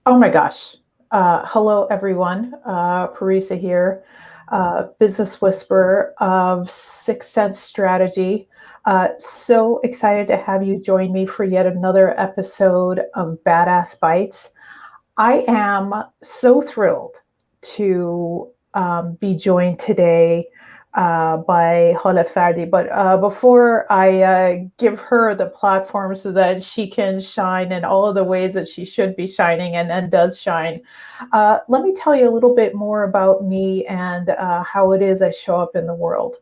Oh my gosh. Hello, everyone. Parisa here, business whisperer of Six Sense Strategy. So excited to have you join me for yet another episode of Badass Bytes. I am so thrilled to be joined today by Hola Ferdi. But before I give her the platform so that she can shine in all of the ways that she should be shining and does shine, let me tell you a little bit more about me and how it is I show up in the world.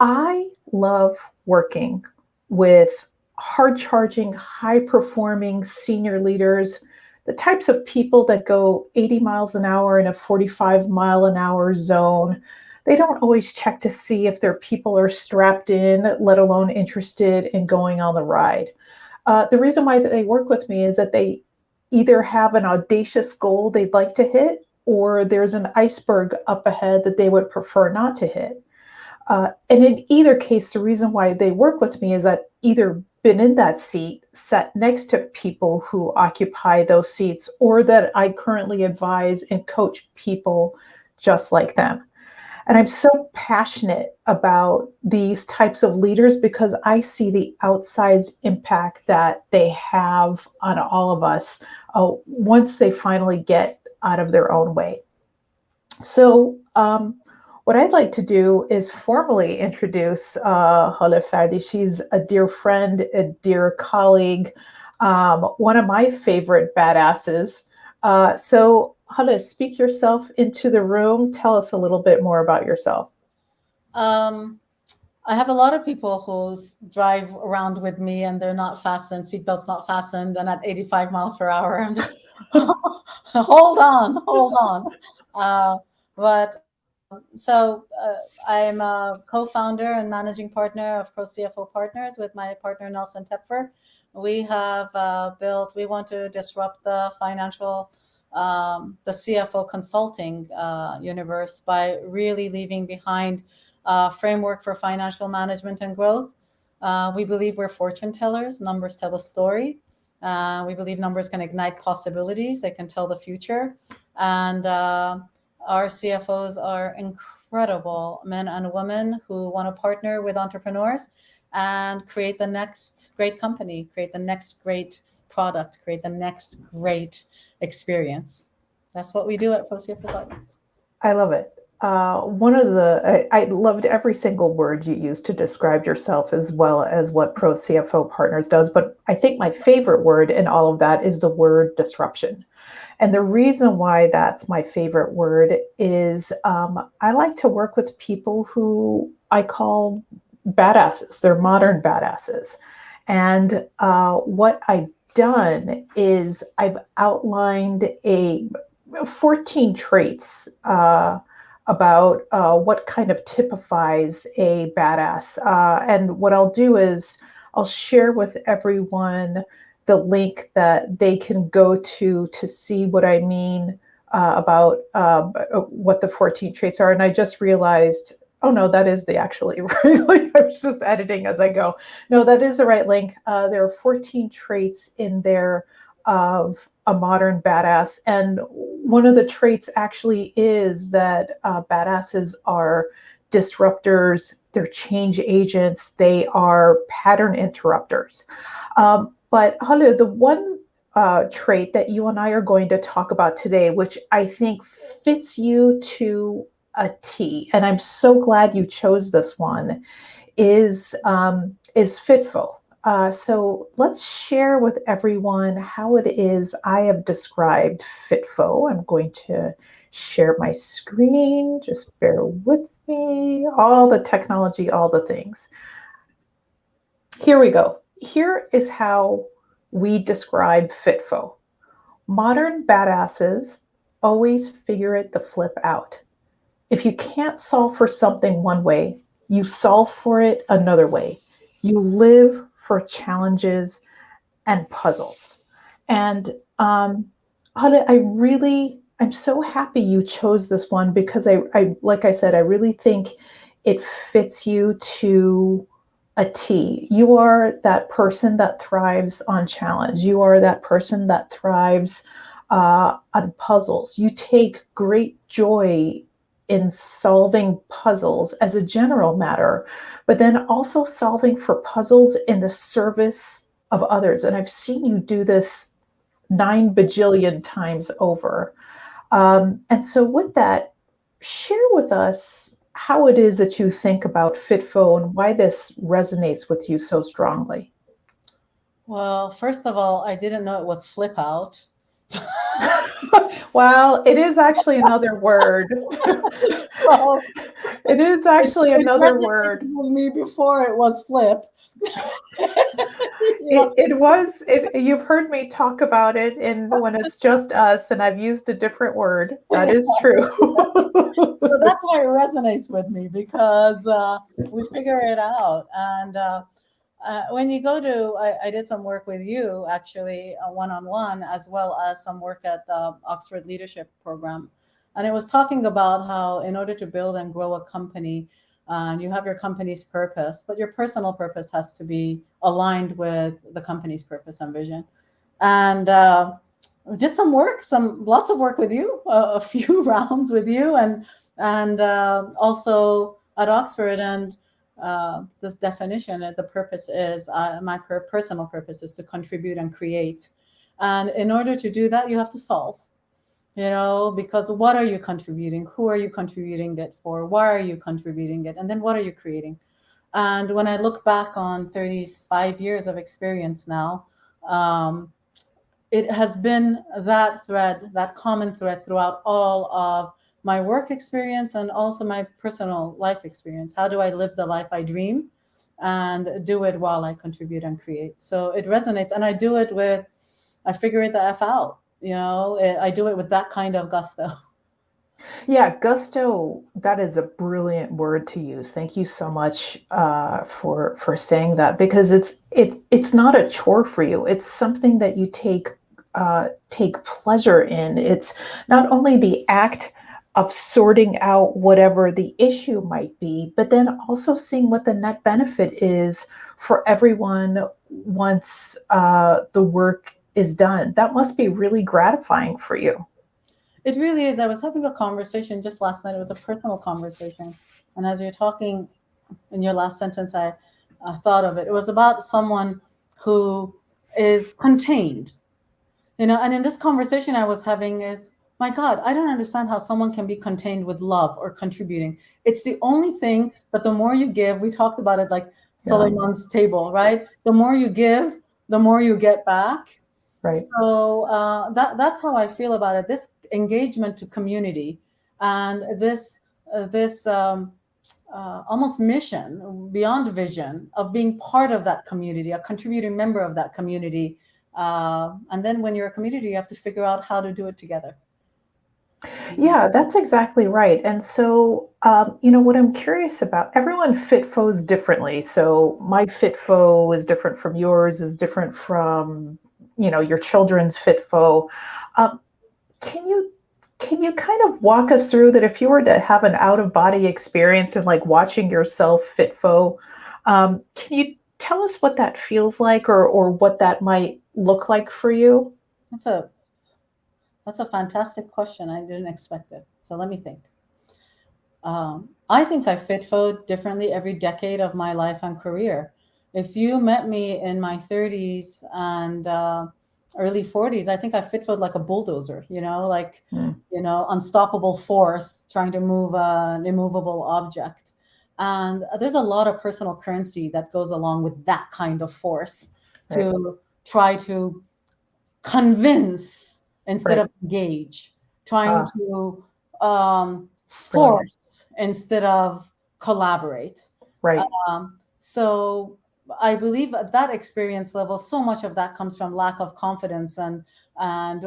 I love working with hard charging, high performing senior leaders, the types of people that go 80 miles an hour in a 45-mile an hour zone. They don't always check to see if their people are strapped in, let alone interested in going on the ride. The reason why they work with me is that they either have an audacious goal they'd like to hit, or there's an iceberg up ahead that they would prefer not to hit. And in either case, the reason why they work with me is that either been in that seat, sat next to people who occupy those seats, or that I currently advise and coach people just like them. And I'm so passionate about these types of leaders because I see the outsized impact that they have on all of us once they finally get out of their own way. So, what I'd like to do is formally introduce Hale Ferdi. She's a dear friend, a dear colleague, one of my favorite badasses. So, Hale, speak yourself into the room. Tell us a little bit more about yourself. Um, I have a lot of people who drive around with me and they're not fastened, seatbelts not fastened, and at 85 miles per hour, I'm just hold on, hold on. But I'm a co-founder and managing partner of Pro CFO Partners with my partner Nelson Tepfer. We have we want to disrupt the the CFO consulting universe by really leaving behind framework for financial management and growth. We believe we're fortune tellers. Numbers tell a story. We believe numbers can ignite possibilities. They can tell the future. And our CFOs are incredible men and women who want to partner with entrepreneurs and create the next great company, create the next great product, create the next great experience. That's what we do at Pro CFO Partners. I love it. One of I loved every single word you used to describe yourself as well as what Pro CFO Partners does. But I think my favorite word in all of that is the word disruption. And the reason why that's my favorite word is I like to work with people who I call badasses. They're modern badasses. And what I've done is I've outlined 14 traits about what kind of typifies a badass. And what I'll do is I'll share with everyone the link that they can go to see what I mean about what the 14 traits are. And I just realized, oh no, that is the actually right link. I was just editing as I go. No, that is the right link. There are 14 traits in there of a modern badass. And one of the traits actually is that badasses are disruptors, they're change agents, they are pattern interrupters. But Halu, the one trait that you and I are going to talk about today, which I think fits you to a T, and I'm so glad you chose this one, is FITFO. So let's share with everyone how it is I have described FITFO. I'm going to share my screen. Just bear with me. All the technology, all the things. Here we go. Here is how we describe FITFO. Modern badasses always figure it the flip out. If you can't solve for something one way, you solve for it another way. You live for challenges and puzzles. And I'm so happy you chose this one because like I said, I really think it fits you to a T. You are that person that thrives on challenge. You are that person that thrives on puzzles. You take great joy in solving puzzles as a general matter, but then also solving for puzzles in the service of others. And I've seen you do this 9 bajillion times over. And so, with that, share with us how it is that you think about FITFO and why this resonates with you so strongly. Well, first of all, I didn't know it was flip out. Well, it is actually another word. So It is it, actually it another resonated word. with me before it was flip. You know, It was, you've heard me talk about it in when it's just us, and I've used a different word. That is true. so that's why it resonates with me because we figure it out. And when you go to, I did some work with you actually, one-on-one, as well as some work at the Oxford Leadership Program. And it was talking about how in order to build and grow a company, you have your company's purpose, but your personal purpose has to be aligned with the company's purpose and vision. And did some work, some lots of work with you, a few rounds with you, and also at Oxford. And the definition, the purpose is my personal purpose is to contribute and create. And in order to do that, you have to solve. Because what are you contributing? Who are you contributing it for? Why are you contributing it? And then what are you creating? And when I look back on 35 years of experience now, it has been that thread, that common thread throughout all of my work experience and also my personal life experience. How do I live the life I dream and do it while I contribute and create? So it resonates, and I figure it the F out. I do it with that kind of gusto. Yeah, gusto, that is a brilliant word to use. Thank you so much for saying that, because it's not a chore for you. It's something that you take pleasure in. It's not only the act of sorting out whatever the issue might be, but then also seeing what the net benefit is for everyone once the work is done. That must be really gratifying for you. It really is. I was having a conversation just last night. It was a personal conversation. And as you're talking in your last sentence, I thought of it. It was about someone who is contained, and in this conversation I was having is, my God, I don't understand how someone can be contained with love or contributing. It's the only thing that the more you give, we talked about it like Yeah, Suleiman's table, right? The more you give, the more you get back. right. So that's how I feel about it. This engagement to community and this almost mission beyond vision of being part of that community, a contributing member of that community. And then when you're a community, you have to figure out how to do it together. Yeah, that's exactly right. And so, what I'm curious about, everyone FITFOs differently. So my FITFO is different from yours, is different from, your children's FITFO. Um, can you can you kind of walk us through that if you were to have an out of body experience and like watching yourself FITFO, can you tell us what that feels like or what that might look like for you? That's a that's a fantastic question. I didn't expect it. So let me think. I think I FITFO differently every decade of my life and career. If you met me in my 30s and early 40s, I think I FITFO'd like a bulldozer, Mm, unstoppable force trying to move an immovable object. And there's a lot of personal currency that goes along with that kind of force right, to try to convince instead right. of engage, trying Ah, to brilliant. force instead of collaborate. Right. So I believe at that experience level, so much of that comes from lack of confidence and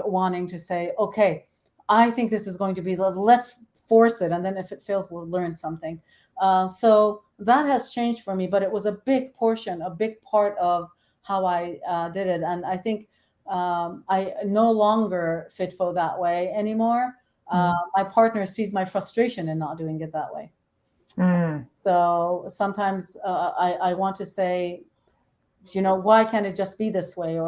wanting to say, okay, I think this is going to be, let's force it. And then if it fails, we'll learn something. So that has changed for me, but it was a big portion, a big part of how I did it. And I think I no longer FITFO that way anymore. Mm, My partner sees my frustration in not doing it that way. mm, So sometimes I want to say, why can't it just be this way?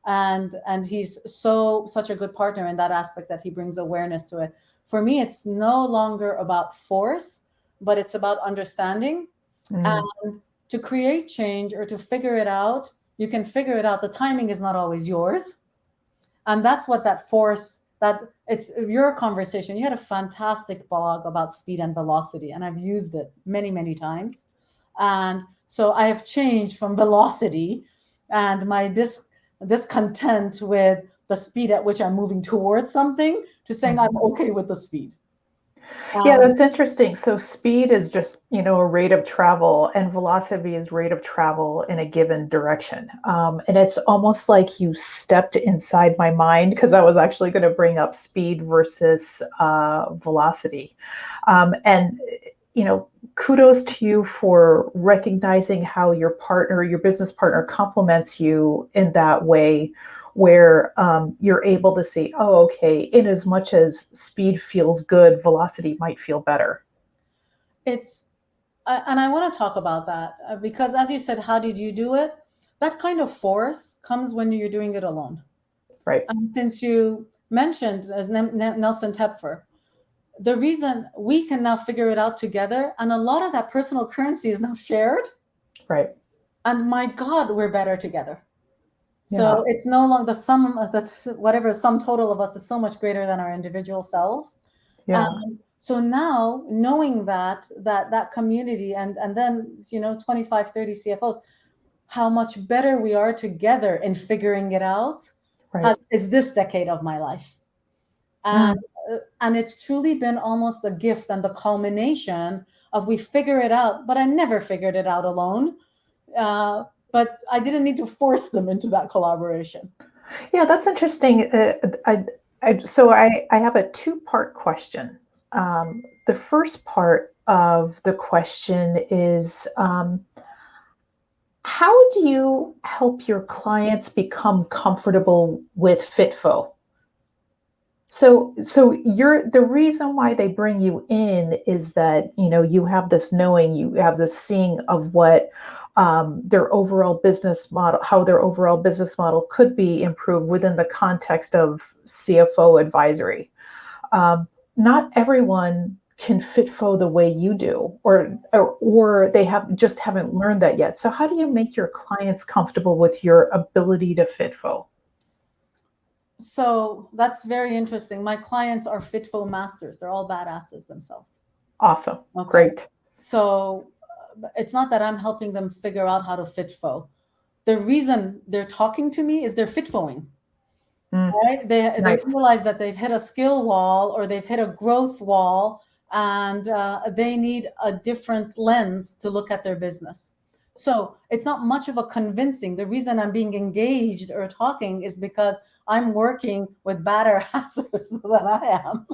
and he's such a good partner in that aspect that he brings awareness to it. For me, it's no longer about force, but it's about understanding. Mm, And to create change or to figure it out, you can figure it out. The timing is not always yours. And that's what that force, that it's your conversation. You had a fantastic blog about speed and velocity, and I've used it many, many times. And so I have changed from velocity and my discontent with the speed at which I'm moving towards something to saying I'm okay with the speed. Yeah, Um, that's interesting. So speed is just, a rate of travel, and velocity is rate of travel in a given direction. And it's almost like you stepped inside my mind because I was actually going to bring up speed versus velocity. And, kudos to you for recognizing how your business partner complements you in that way where you're able to see, oh, okay, in as much as speed feels good, velocity might feel better. it's and I want to talk about that because, as you said, how did you do it? That kind of force comes when you're doing it alone. Right, And since you mentioned as Nelson Tepfer, the reason we can now figure it out together, and a lot of that personal currency is now shared. right. And my God, we're better together. Yeah, So it's no longer the sum of the whatever sum total of us is so much greater than our individual selves. yeah, So now knowing that community and then 25, 30 CFOs, how much better we are together in figuring it out right. is this decade of my life. Mm. And it's truly been almost a gift and the culmination of we figure it out, but I never figured it out alone. Uh, but I didn't need to force them into that collaboration. Yeah, that's interesting. So I have a two-part question. The first part of the question is, how do you help your clients become comfortable with FITFO? So you're the reason why they bring you in is that you have this knowing, you have this seeing of what their overall business model, how their overall business model could be improved within the context of CFO advisory. Not everyone can FITFO the way you do, or they haven't learned that yet. So how do you make your clients comfortable with your ability to FITFO? So that's very interesting. My clients are FITFO masters. They're all badasses themselves. Awesome, Okay. great. So it's not that I'm helping them figure out how to FITFO. The reason they're talking to me is they're FITFOing. Mm, Right? They nice. realize that they've hit a skill wall or they've hit a growth wall, and they need a different lens to look at their business. So it's not much of a convincing. The reason I'm being engaged or talking is because I'm working with better assets than I am.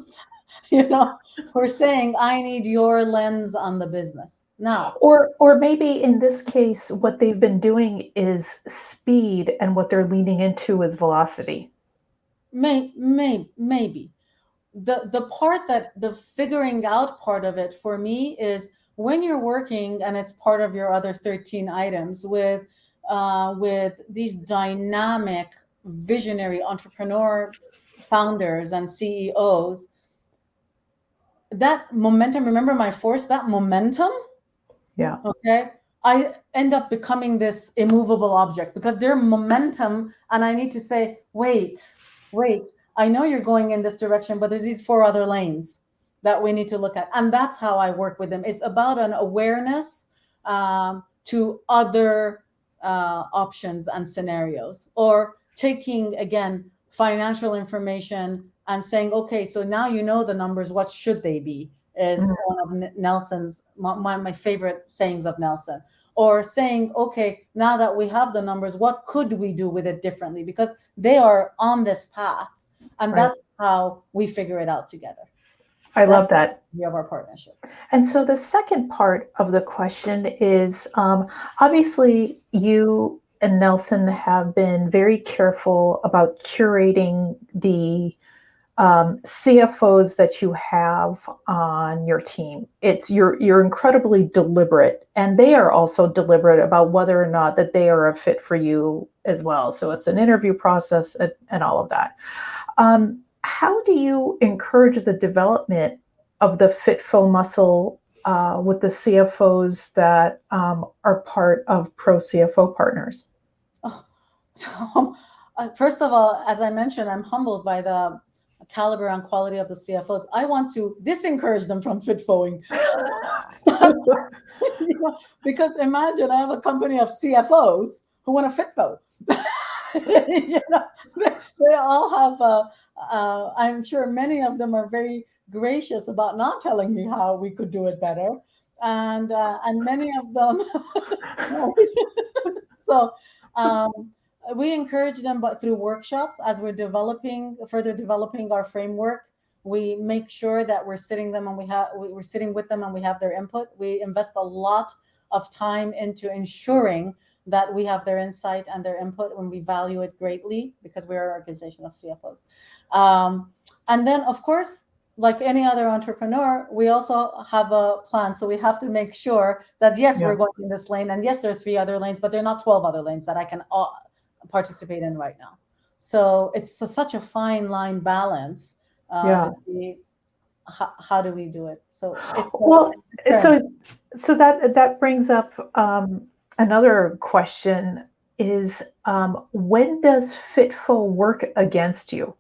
We're saying I need your lens on the business now. Or maybe in this case, what they've been doing is speed, and what they're leaning into is velocity. Maybe the part that the figuring out part of it for me is when you're working, and it's part of your other 13 items with these dynamic visionary entrepreneur founders and CEOs. That momentum, remember my force, that momentum, Yeah, okay, I end up becoming this immovable object because their momentum, and I need to say, wait, I know you're going in this direction, but there's these 4 other lanes that we need to look at. And that's how I work with them. It's about an awareness to other options and scenarios, or taking, again, financial information and saying, okay, so now you know the numbers, what should they be? Is mm, one of Nelson's, my favorite sayings of Nelson. Or saying, okay, now that we have the numbers, what could we do with it differently? Because they are on this path, and right. that's how we figure it out together. I That's love that. the idea of our partnership. And so the second part of the question is, obviously you and Nelson have been very careful about curating the CFOs that you have on your team. You're incredibly deliberate, and they are also deliberate about whether or not that they are a fit for you as well. So it's an interview process and all of that. How do you encourage the development of the FITFO muscle with the CFOs that are part of Pro CFO Partners? Oh, so, first of all, as I mentioned, I'm humbled by the caliber and quality of the CFOs. I want to disencourage them from FITFOing. You know, because imagine I have a company of CFOs who want to FITFO. You know, they all have, I'm sure many of them are very gracious about not telling me how we could do it better. And many of them, so um, we encourage them, but through workshops as we're further developing our framework, we make sure that we're sitting with them and we have their input. We invest a lot of time into ensuring that we have their insight and their input, when we value it greatly, because we're an organization of CFOs. And then, of course, like any other entrepreneur, we also have a plan. So we have to make sure that, yes, we're going in this lane, and yes, there are 3 other lanes, but there are not 12 other lanes that I can participate in right now. So it's such a fine line balance to see how do we do it. So so that brings up another question is, when does FITFO work against you?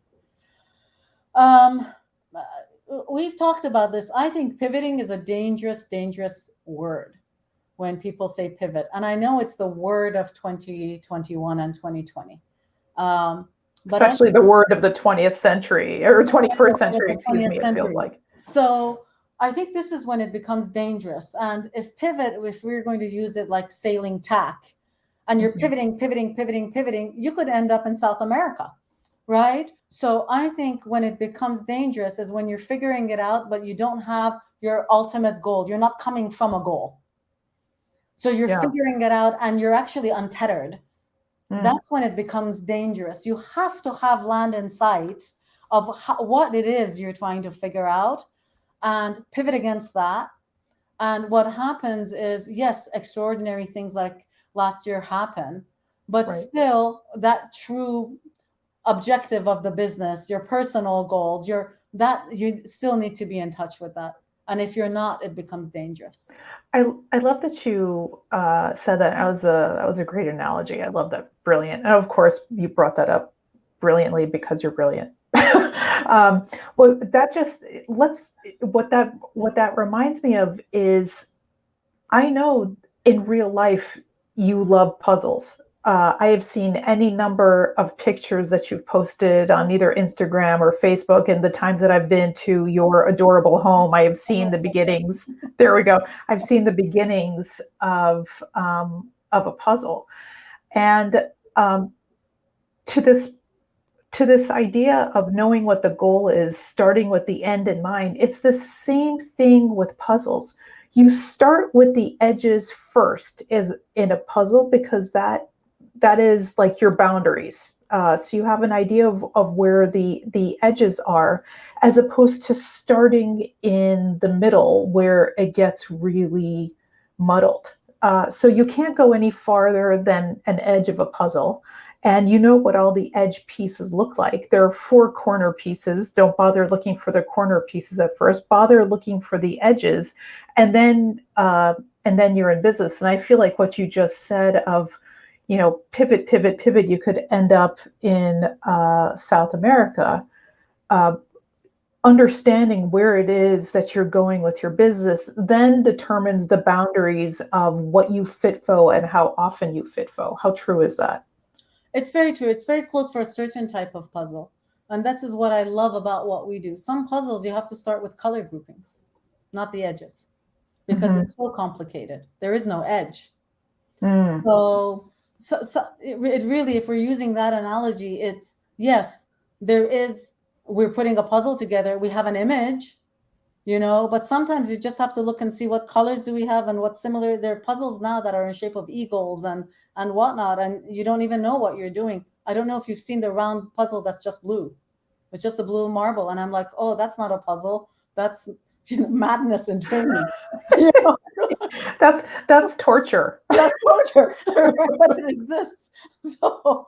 We've talked about this. I think pivoting is a dangerous word when people say pivot. And I know it's the word of 2021 and 2020. But especially the word of the 20th century or 21st century, excuse me, it feels like. So I think this is when it becomes dangerous. And if we're going to use it like sailing tack, and you're pivoting, you could end up in South America, right? So I think when it becomes dangerous is when you're figuring it out, but you don't have your ultimate goal. You're not coming from a goal. So you're figuring it out and you're actually untethered. That's when it becomes dangerous. You have to have land in sight of what it is you're trying to figure out and pivot against that. And what happens is, yes, extraordinary things like last year happen, but still that true objective of the business, your personal goals, you still need to be in touch with that. And if you're not, it becomes dangerous. I love that you said that. That was a great analogy. I love that. Brilliant. And of course, you brought that up brilliantly because you're brilliant. Well, what that reminds me of is, I know in real life you love puzzles. I have seen any number of pictures that you've posted on either Instagram or Facebook, and the times that I've been to your adorable home, I have seen the beginnings. There we go. I've seen the beginnings of a puzzle, and to this idea of knowing what the goal is, starting with the end in mind. It's the same thing with puzzles. You start with the edges first as in a puzzle, because that is like your boundaries. So you have an idea of where the edges are, as opposed to starting in the middle where it gets really muddled. So you can't go any farther than an edge of a puzzle. And you know what all the edge pieces look like. There are 4 corner pieces. Don't bother looking for the corner pieces at first. Bother looking for the edges, and then you're in business. And I feel like what you just said of, pivot, you could end up in South America. Understanding where it is that you're going with your business then determines the boundaries of what you FITFO and how often you FITFO. How true is that? It's very true. It's very close for a certain type of puzzle. And this is what I love about what we do. Some puzzles, you have to start with color groupings, not the edges, because it's so complicated. There is no edge. So it really, if we're using that analogy, it's, yes, we're putting a puzzle together. We have an image, but sometimes you just have to look and see what colors do we have and what's similar. There are puzzles now that are in shape of eagles and whatnot, and you don't even know what you're doing. I don't know if you've seen the round puzzle that's just blue. It's just a blue marble. And I'm like, oh, that's not a puzzle. That's madness and training. You know? That's torture. That's torture, but it exists. So,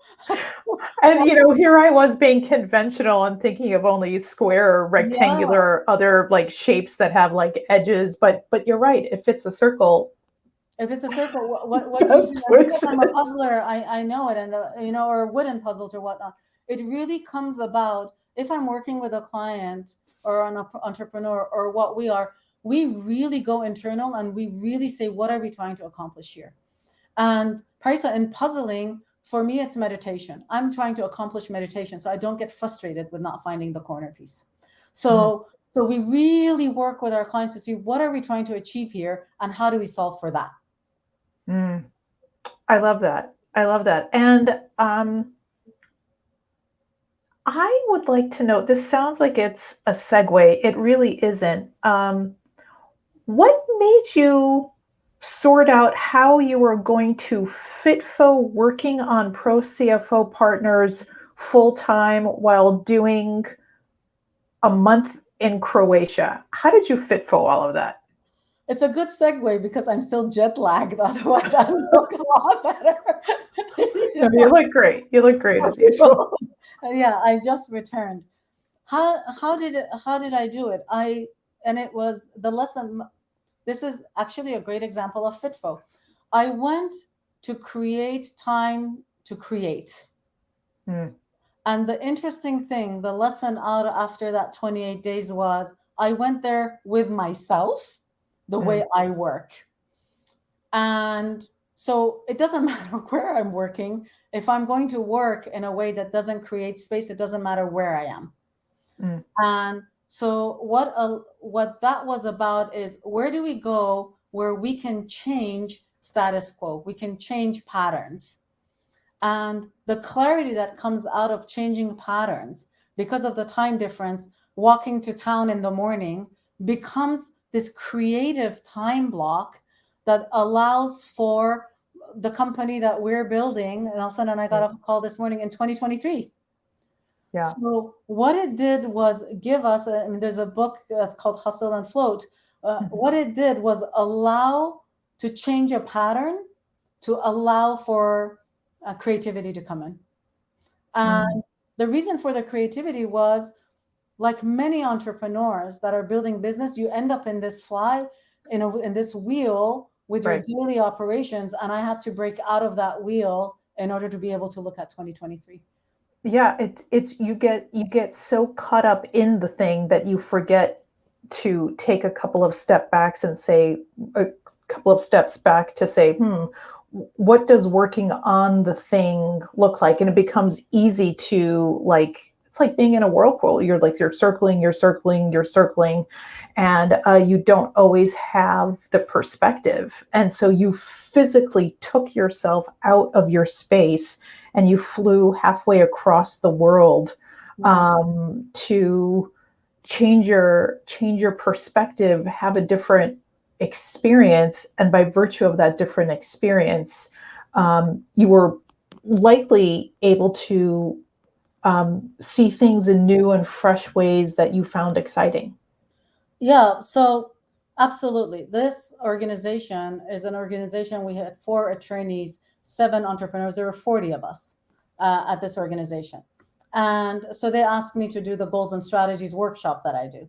And here I was being conventional and thinking of only square or yeah, rectangular or other like shapes that have like edges, but you're right. If it's a circle, if it's a circle, what do you that's do? And because I'm a twitches. puzzler, I know it, and or wooden puzzles or whatnot. It really comes about if I'm working with a client or an entrepreneur or what we are. We really go internal and we really say, what are we trying to accomplish here? And Parisa, in puzzling, for me, it's meditation. I'm trying to accomplish meditation, so I don't get frustrated with not finding the corner piece. Mm, So we really work with our clients to see what are we trying to achieve here and how do we solve for that. mm. I love that. I love that. And I would like to know, this sounds like it's a segue. It really isn't. What made you sort out how you were going to FITFO working on Pro CFO Partners full time while doing a month in Croatia? How did you FITFO all of that? It's a good segue because I'm still jet lagged. Otherwise, I would look a lot better. No, you look great. You look great as usual. Yeah, I just returned. How did I do it? And it was the lesson. This is actually a great example of FITFO. I went to create time to create. Mm, And the interesting thing, the lesson out after that 28 days was I went there with myself, the way mm, I work. And so it doesn't matter where I'm working. If I'm going to work in a way that doesn't create space, it doesn't matter where I am. mm, And so what that was about is where do we go where we can change status quo, we can change patterns, and the clarity that comes out of changing patterns because of the time difference, walking to town in the morning becomes this creative time block that allows for the company that we're building. Nelson and I got mm. a call this morning in 2023. Yeah. So what it did was give us, I mean, there's a book that's called Hustle and Float. Mhm, What it did was allow to change a pattern to allow for creativity to come in. mm. And the reason for the creativity was like many entrepreneurs that are building business, you end up in this in this wheel with your Right. daily operations. And I had to break out of that wheel in order to be able to look at 2023. Yeah, it's you get so caught up in the thing that you forget to take a couple of step backs and say a couple of steps back to say, what does working on the thing look like? And it becomes easy to like it's like being in a whirlpool. You're circling, you're circling, you're circling, and you don't always have the perspective. And so you physically took yourself out of your space and you flew halfway across the world Yeah. to change your perspective, have a different experience, and by virtue of that different experience, you were likely able to see things in new and fresh ways that you found exciting. Yeah, so absolutely. This organization is an organization. We had 4 attorneys, 7 entrepreneurs. There were 40 of us at this organization. And so they asked me to do the goals and strategies workshop that I do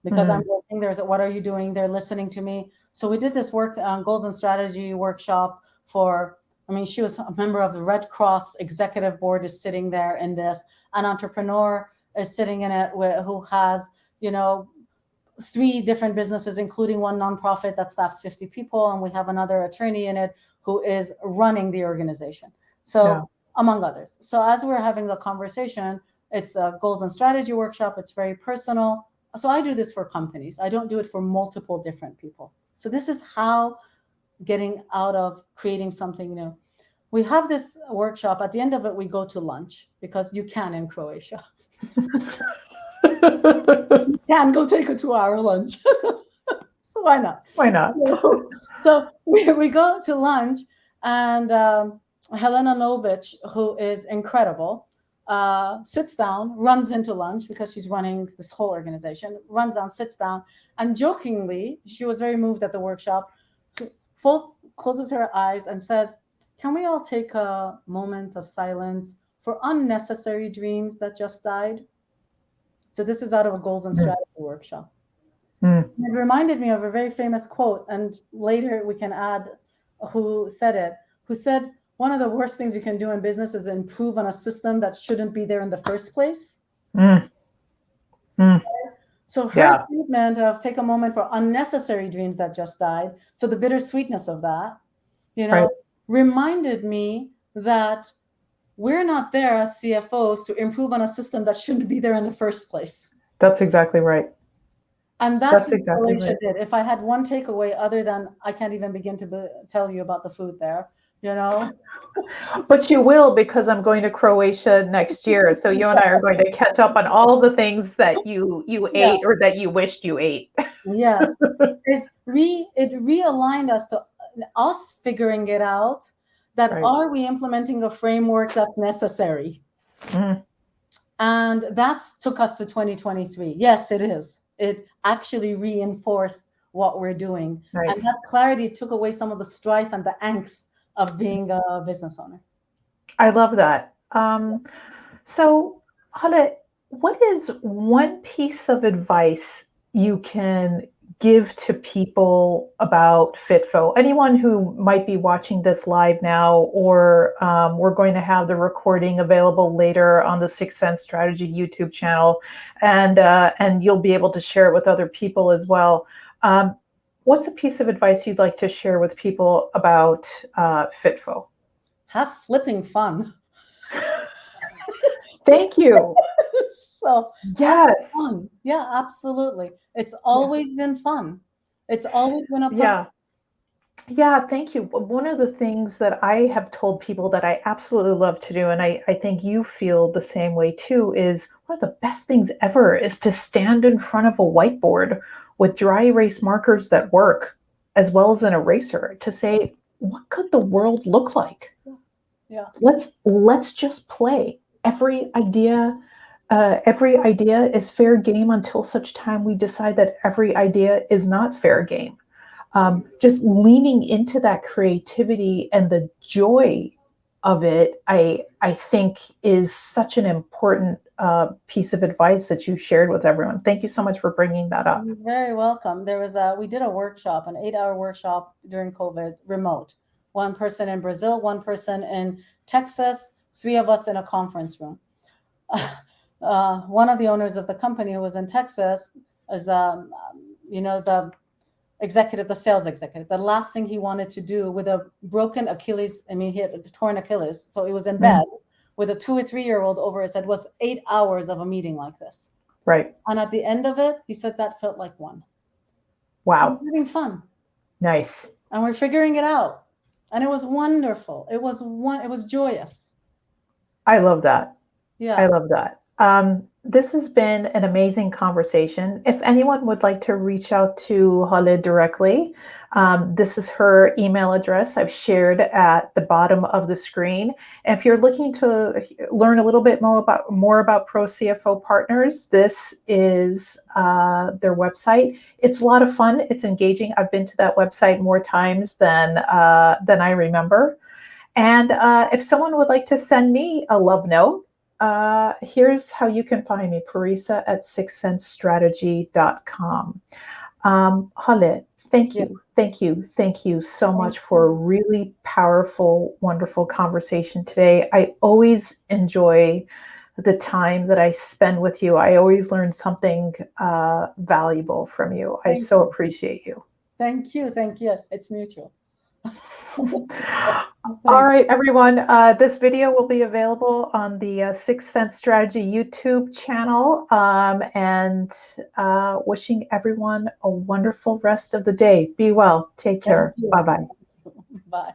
because I'm Mm, working. There's what are you doing? They're listening to me. So we did this work goals and strategy workshop for, I mean, she was a member of the Red Cross executive board is sitting there in this. An entrepreneur is sitting in it who has, you know, 3 different businesses, including one nonprofit that staffs 50 people. And we have another attorney in it who is running the organization. yeah. So, among others. So, as we're having the conversation, it's a goals and strategy workshop. It's very personal. So, I do this for companies, I don't do it for multiple different people. So, this is how getting out of creating something new. We have this workshop. At the end of it, we go to lunch because you can in Croatia. Can go take a 2-hour lunch. So why not? Why not? So we go to lunch, and Helena Novich, who is incredible, sits down, runs into lunch because she's running this whole organization, runs down, sits down, and jokingly, she was very moved at the workshop, closes her eyes and says, "Can we all take a moment of silence for unnecessary dreams that just died?" So this is out of a goals and strategy workshop. Mm. It reminded me of a very famous quote, and later we can add who said it, who said, one of the worst things you can do in business is improve on a system that shouldn't be there in the first place. Mm. Mm. So her treatment of take a moment for unnecessary dreams that just died, so the bittersweetness of that, Right. reminded me that we're not there as CFOs to improve on a system that shouldn't be there in the first place. That's exactly right. And that's what exactly Croatia right. did. If I had one takeaway other than I can't even begin to tell you about the food there, But you will, because I'm going to Croatia next year. So you and I are going to catch up on all the things that you Yeah. ate or that you wished you ate. Yes. It realigned us to us figuring it out that Right. are we implementing a framework that's necessary? Mm. And that took us to 2023. Yes, it is. It actually reinforced what we're doing. Nice. And that clarity took away some of the strife and the angst of being a business owner. I love that. So, Hale, what is one piece of advice you can give to people about FITFO? Anyone who might be watching this live now, or we're going to have the recording available later on the Sixth Sense Strategy YouTube channel, and you'll be able to share it with other people as well. What's a piece of advice you'd like to share with people about FITFO? Have flipping fun. Thank you. So yes, fun. Yeah, absolutely. It's always been fun. It's always been a pleasure. Yeah, thank you. One of the things that I have told people that I absolutely love to do, and I think you feel the same way too, is one of the best things ever is to stand in front of a whiteboard with dry erase markers that work, as well as an eraser, to say, what could the world look like? Yeah. Let's just play. Every idea is fair game until such time we decide that every idea is not fair game. Just leaning into that creativity and the joy of it, I think is such an important piece of advice that you shared with everyone. Thank you so much for bringing that up. You're very welcome. We did a workshop, an 8-hour workshop during COVID, remote. One person in Brazil, one person in Texas, 3 of us in a conference room. One of the owners of the company who was in Texas is, the sales executive. The last thing he wanted to do with a broken Achilles, he had a torn Achilles, so he was in bed with a 2 or 3-year-old over his head, was 8 hours of a meeting like this. Right. And at the end of it, he said that felt like one. Wow. So we're having fun. Nice. And we're figuring it out. And it was wonderful. It was joyous. I love that. Yeah. I love that. This has been an amazing conversation. If anyone would like to reach out to Hale directly, this is her email address I've shared at the bottom of the screen. And if you're looking to learn a little bit more about Pro CFO Partners, this is their website. It's a lot of fun. It's engaging. I've been to that website more times than I remember. And if someone would like to send me a love note, here's how you can find me, Parisa at sixthsensestrategy.com. Hale, thank you. Thank you so much for a really powerful, wonderful conversation today. I always enjoy the time that I spend with you. I always learn something valuable from you. I so appreciate you. Thank you. It's mutual. All right, everyone. This video will be available on the Sixth Sense Strategy YouTube channel. And wishing everyone a wonderful rest of the day. Be well. Take care. Bye-bye. Bye.